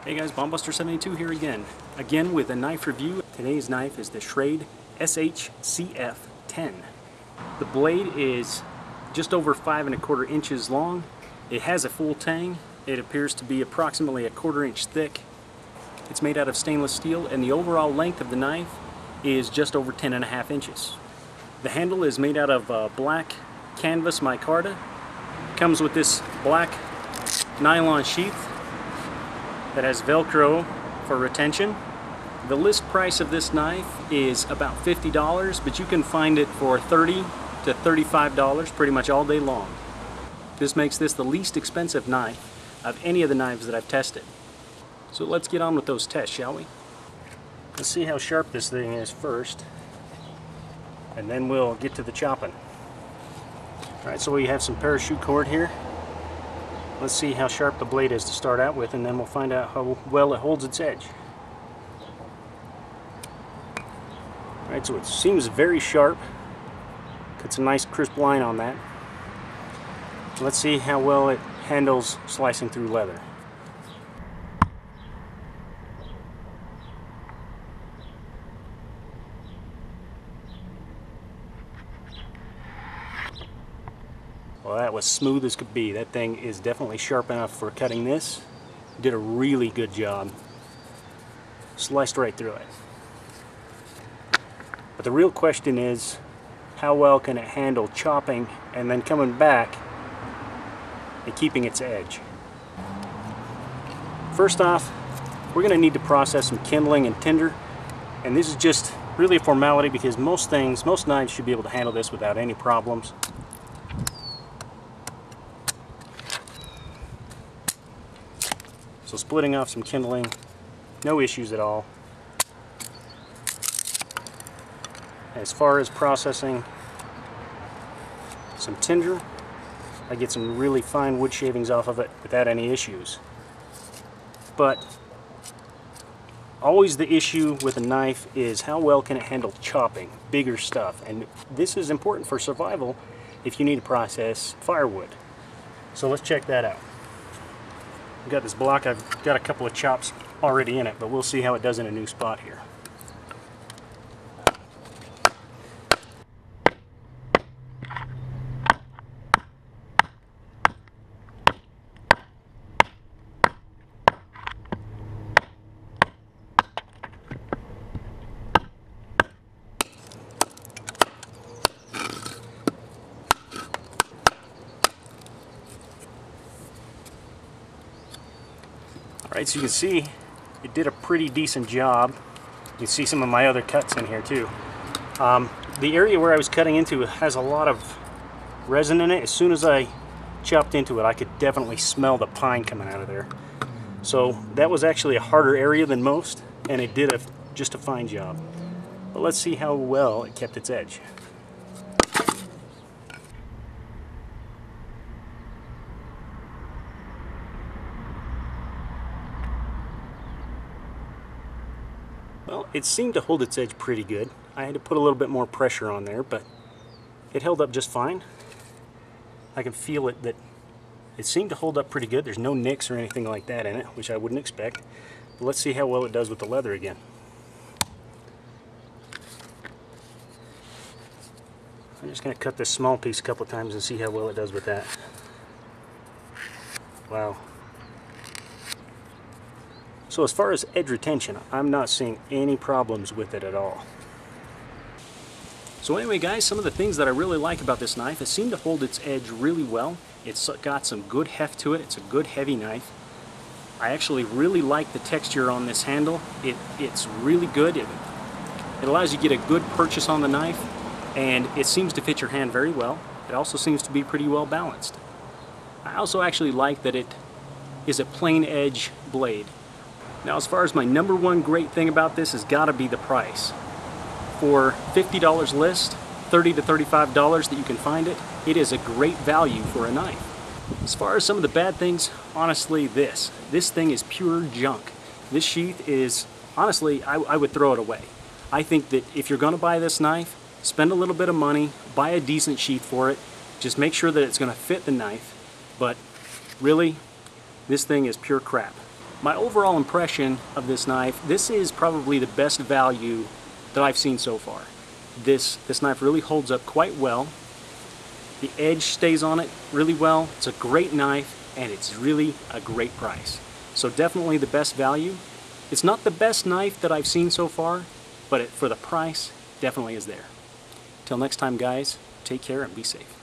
Hey guys, Bombbuster72 here again with a knife review. Today's knife is the Schrade SCHF10. The blade is just over 5 1/4 inches long. It has a full tang. It appears to be approximately 1/4 inch thick. It's made out of stainless steel, and the overall length of the knife is just over 10 1/2 inches. The handle is made out of black canvas micarta. Comes with this black nylon sheath that has Velcro for retention. The list price of this knife is about $50, but you can find it for $30 to $35 pretty much all day long. This makes this the least expensive knife of any of the knives that I've tested. So let's get on with those tests, shall we? Let's see how sharp this thing is first, and then we'll get to the chopping. Alright, so we have some parachute cord here. Let's see how sharp the blade is to start out with, and then we'll find out how well it holds its edge. Alright, so it seems very sharp. Got some nice crisp line on that. Let's see how well it handles slicing through leather. Well, that was smooth as could be. That thing is definitely sharp enough for cutting this. Did a really good job. Sliced right through it. But the real question is, how well can it handle chopping and then coming back and keeping its edge? First off, we're going to need to process some kindling and tinder, and this is just really a formality because most knives should be able to handle this without any problems. So splitting off some kindling, no issues at all. As far as processing some tinder, I get some really fine wood shavings off of it without any issues. But always the issue with a knife is how well can it handle chopping bigger stuff, and this is important for survival if you need to process firewood. So let's check that out. I've got this block, I've got a couple of chops already in it, but we'll see how it does in a new spot here. Alright, so you can see it did a pretty decent job. You can see some of my other cuts in here too. The area where I was cutting into has a lot of resin in it. As soon as I chopped into it, I could definitely smell the pine coming out of there. So that was actually a harder area than most, and it did just a fine job. But let's see how well it kept its edge. Well, it seemed to hold its edge pretty good. I had to put a little bit more pressure on there, but it held up just fine. I can feel it that it seemed to hold up pretty good. There's no nicks or anything like that in it, which I wouldn't expect. But let's see how well it does with the leather again. I'm just going to cut this small piece a couple of times and see how well it does with that. Wow. So as far as edge retention, I'm not seeing any problems with it at all. So anyway guys, some of the things that I really like about this knife, it seemed to hold its edge really well. It's got some good heft to it. It's a good heavy knife. I actually really like the texture on this handle. It's really good. It allows you to get a good purchase on the knife, and it seems to fit your hand very well. It also seems to be pretty well balanced. I also actually like that it is a plain edge blade. Now, as far as my number one great thing about this has got to be the price. For $50 list, $30 to $35 that you can find it, it is a great value for a knife. As far as some of the bad things, honestly, this thing is pure junk. This sheath is, honestly, I would throw it away. I think that if you're going to buy this knife, spend a little bit of money, buy a decent sheath for it, just make sure that it's going to fit the knife, but really, this thing is pure crap. My overall impression of this knife, this is probably the best value that I've seen so far. This knife really holds up quite well. The edge stays on it really well. It's a great knife, and it's really a great price. So definitely the best value. It's not the best knife that I've seen so far, but for the price, definitely is there. Till next time, guys, take care and be safe.